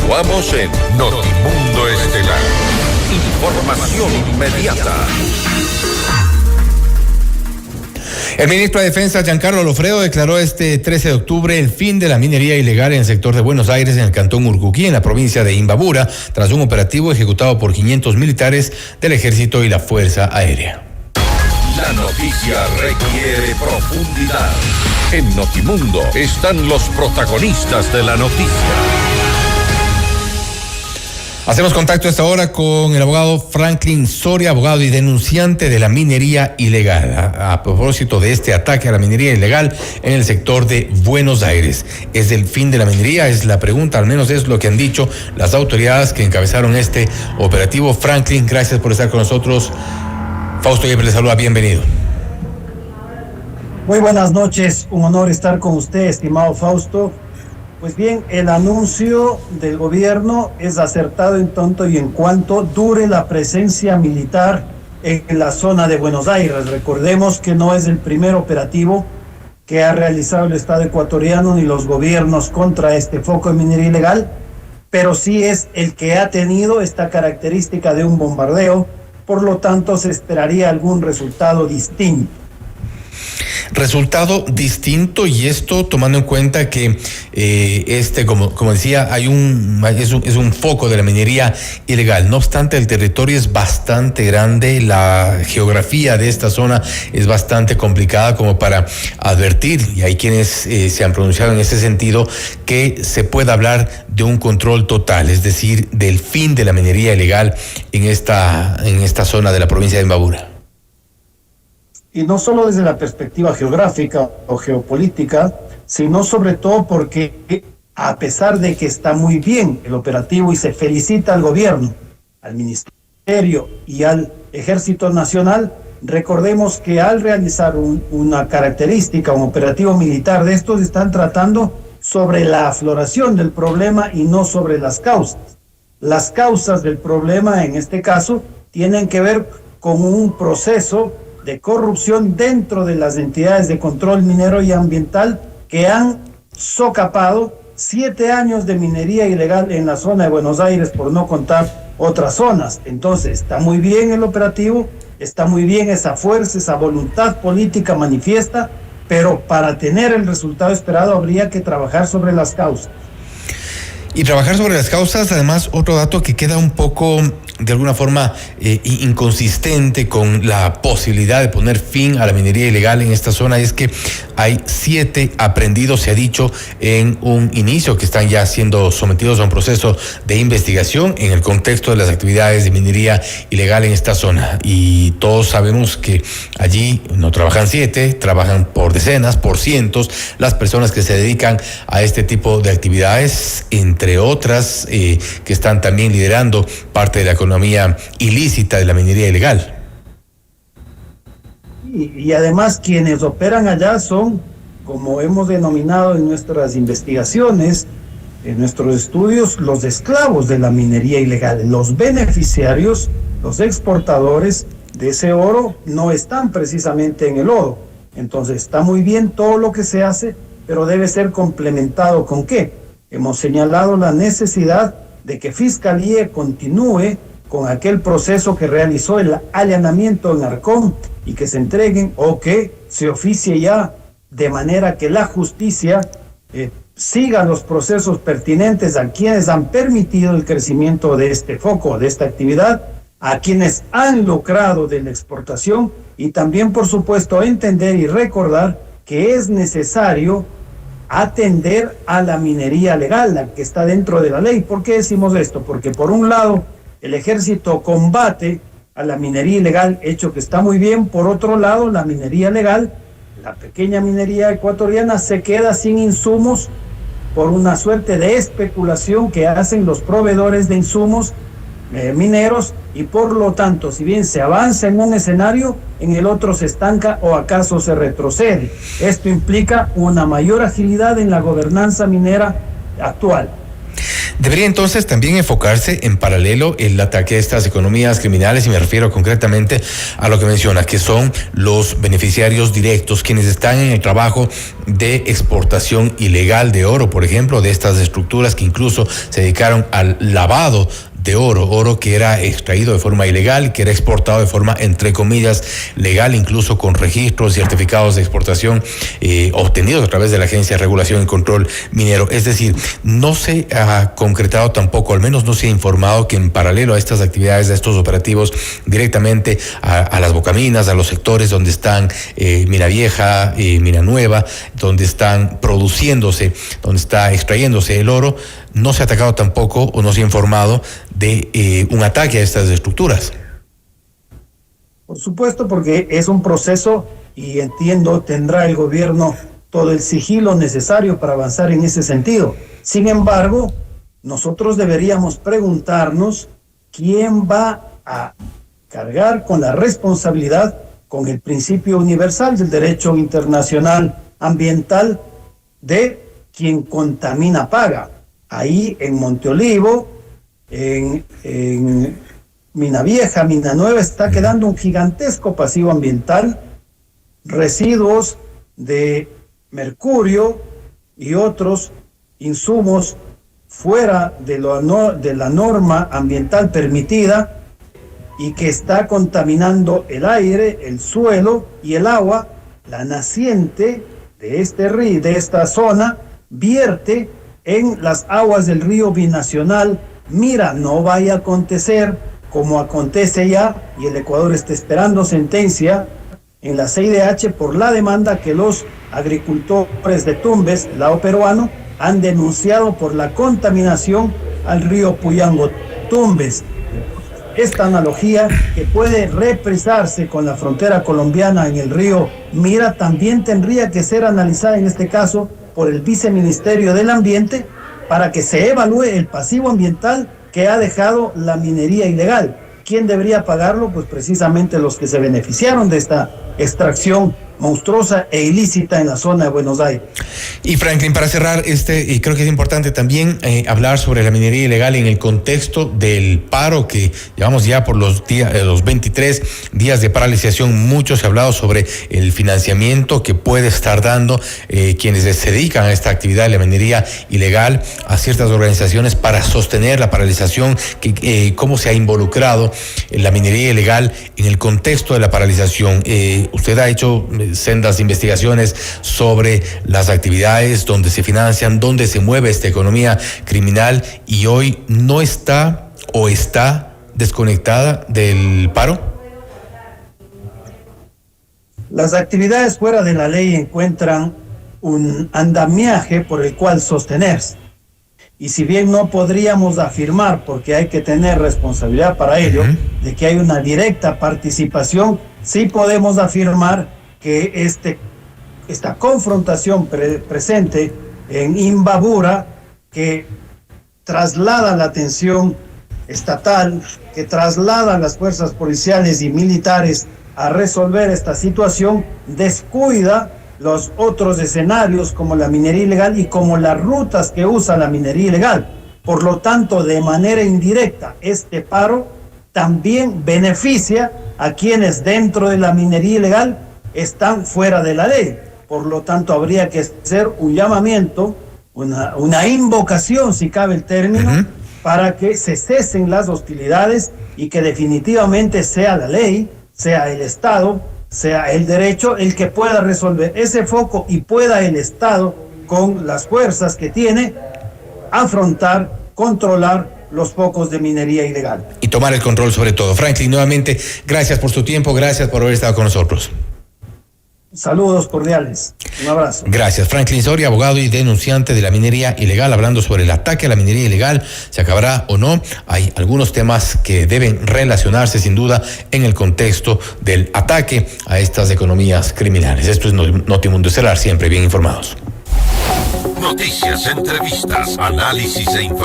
Continuamos en Notimundo Estelar. Información inmediata. El ministro de Defensa, Giancarlo Lofredo, declaró este 13 de octubre el fin de la minería ilegal en el sector de Buenos Aires, en el cantón Urcuquí, en la provincia de Imbabura, tras un operativo ejecutado por 500 militares del Ejército y la Fuerza Aérea. La noticia requiere profundidad. En Notimundo están los protagonistas de la noticia. Hacemos contacto a esta hora con el abogado Franklin Soria, abogado y denunciante de la minería ilegal. A propósito de este ataque a la minería ilegal en el sector de Buenos Aires. ¿Es el fin de la minería? Es la pregunta, al menos es lo que han dicho las autoridades que encabezaron este operativo. Franklin, gracias por estar con nosotros. Fausto Yepes le saluda, bienvenido. Muy buenas noches, un honor estar con usted, estimado Fausto. Pues bien, el anuncio del gobierno es acertado en tanto y en cuanto dure la presencia militar en la zona de Buenos Aires. Recordemos que no es el primer operativo que ha realizado el Estado ecuatoriano ni los gobiernos contra este foco de minería ilegal, pero sí es el que ha tenido esta característica de un bombardeo, por lo tanto se esperaría algún resultado distinto. Resultado distinto, y esto tomando en cuenta que como decía, es un foco de la minería ilegal. No obstante, el territorio es bastante grande, la geografía de esta zona es bastante complicada como para advertir, y hay quienes se han pronunciado en ese sentido, que se pueda hablar de un control total, es decir, del fin de la minería ilegal en esta zona de la provincia de Imbabura. Y no solo desde la perspectiva geográfica o geopolítica, sino sobre todo porque a pesar de que está muy bien el operativo y se felicita al gobierno, al ministerio y al Ejército Nacional, recordemos que al realizar una característica, un operativo militar de estos, están tratando sobre la afloración del problema y no sobre las causas. Las causas del problema en este caso tienen que ver con un proceso de corrupción dentro de las entidades de control minero y ambiental que han socapado 7 años de minería ilegal en la zona de Buenos Aires, por no contar otras zonas. Entonces, está muy bien el operativo, está muy bien esa fuerza, esa voluntad política manifiesta, pero para tener el resultado esperado habría que trabajar sobre las causas. Y trabajar sobre las causas, además, otro dato que queda un poco, de alguna forma, inconsistente con la posibilidad de poner fin a la minería ilegal en esta zona, es que hay 7 aprehendidos, se ha dicho, en un inicio, que están ya siendo sometidos a un proceso de investigación en el contexto de las actividades de minería ilegal en esta zona. Y todos sabemos que allí no trabajan 7, trabajan por decenas, por cientos, las personas que se dedican a este tipo de actividades, entre otras, que están también liderando parte de la economía ilícita de la minería ilegal. Y además quienes operan allá son, como hemos denominado en nuestras investigaciones, en nuestros estudios, los esclavos de la minería ilegal. Los beneficiarios, los exportadores de ese oro no están precisamente en el oro. Entonces está muy bien todo lo que se hace, pero debe ser complementado ¿con qué? Hemos señalado la necesidad de que Fiscalía continúe con aquel proceso que realizó el allanamiento en Arcón y que se entreguen o que se oficie ya de manera que la justicia siga los procesos pertinentes a quienes han permitido el crecimiento de este foco, de esta actividad, a quienes han lucrado de la exportación y también, por supuesto, entender y recordar que es necesario atender a la minería legal, la que está dentro de la ley. ¿Por qué decimos esto? Porque por un lado el ejército combate a la minería ilegal, hecho que está muy bien. Por otro lado, la minería legal, la pequeña minería ecuatoriana, se queda sin insumos por una suerte de especulación que hacen los proveedores de insumos mineros, y por lo tanto, si bien se avanza en un escenario, en el otro se estanca o acaso se retrocede. Esto implica una mayor agilidad en la gobernanza minera actual. Debería entonces también enfocarse en paralelo el ataque a estas economías criminales, y me refiero concretamente a lo que menciona, que son los beneficiarios directos, quienes están en el trabajo de exportación ilegal de oro, por ejemplo, de estas estructuras que incluso se dedicaron al lavado de oro que era extraído de forma ilegal, que era exportado de forma, entre comillas, legal, incluso con registros, certificados de exportación obtenidos a través de la Agencia de Regulación y Control Minero. Es decir, no se ha concretado tampoco, al menos no se ha informado que en paralelo a estas actividades, a estos operativos, directamente a las bocaminas, a los sectores donde están Mina Vieja, Mina Nueva, donde están produciéndose, donde está extrayéndose el oro, no se ha atacado tampoco o no se ha informado de un ataque a estas estructuras. Por supuesto, porque es un proceso y entiendo tendrá el gobierno todo el sigilo necesario para avanzar en ese sentido. Sin embargo, nosotros deberíamos preguntarnos quién va a cargar con la responsabilidad, con el principio universal del derecho internacional ambiental de quien contamina paga. Ahí en Monte Olivo, en Mina Vieja, Mina Nueva, está quedando un gigantesco pasivo ambiental, residuos de mercurio y otros insumos fuera de la norma ambiental permitida, y que está contaminando el aire, el suelo y el agua. La naciente de este río, de esta zona, vierte en las aguas del río binacional. Mira, no vaya a acontecer como acontece ya, y el Ecuador está esperando sentencia en la CIDH por la demanda que los agricultores de Tumbes, el lado peruano, han denunciado por la contaminación al río Puyango Tumbes. Esta analogía, que puede represarse con la frontera colombiana en el río Mira, también tendría que ser analizada en este caso por el Viceministerio del Ambiente, para que se evalúe el pasivo ambiental que ha dejado la minería ilegal. ¿Quién debería pagarlo? Pues precisamente los que se beneficiaron de esta extracción monstruosa e ilícita en la zona de Buenos Aires. Y Franklin, para cerrar, y creo que es importante también hablar sobre la minería ilegal en el contexto del paro que llevamos ya por los 23 días de paralización. Mucho se ha hablado sobre el financiamiento que puede estar dando quienes se dedican a esta actividad de la minería ilegal a ciertas organizaciones para sostener la paralización, cómo se ha involucrado la minería ilegal en el contexto de la paralización. Usted ha hecho sendas investigaciones sobre las actividades donde se financian, donde se mueve esta economía criminal, y hoy no está o está desconectada del paro. Las actividades fuera de la ley encuentran un andamiaje por el cual sostenerse. Y si bien no podríamos afirmar, porque hay que tener responsabilidad para ello, de que hay una directa participación, sí podemos afirmar que esta confrontación presente en Imbabura, que traslada la atención estatal, que traslada a las fuerzas policiales y militares a resolver esta situación, descuida los otros escenarios como la minería ilegal y como las rutas que usa la minería ilegal. Por lo tanto, de manera indirecta, este paro también beneficia a quienes dentro de la minería ilegal están fuera de la ley. Por lo tanto, habría que hacer un llamamiento, una invocación, si cabe el término, para que se cesen las hostilidades y que definitivamente sea la ley, sea el Estado, sea el derecho el que pueda resolver ese foco, y pueda el Estado, con las fuerzas que tiene, afrontar, controlar los focos de minería ilegal. Y tomar el control sobre todo. Franklin, nuevamente, gracias por su tiempo, gracias por haber estado con nosotros. Saludos cordiales. Un abrazo. Gracias. Franklin Soria, abogado y denunciante de la minería ilegal, hablando sobre el ataque a la minería ilegal. ¿Se acabará o no? Hay algunos temas que deben relacionarse sin duda en el contexto del ataque a estas economías criminales. Esto es Notimundo Estelar, siempre bien informados. Noticias, entrevistas, análisis e información.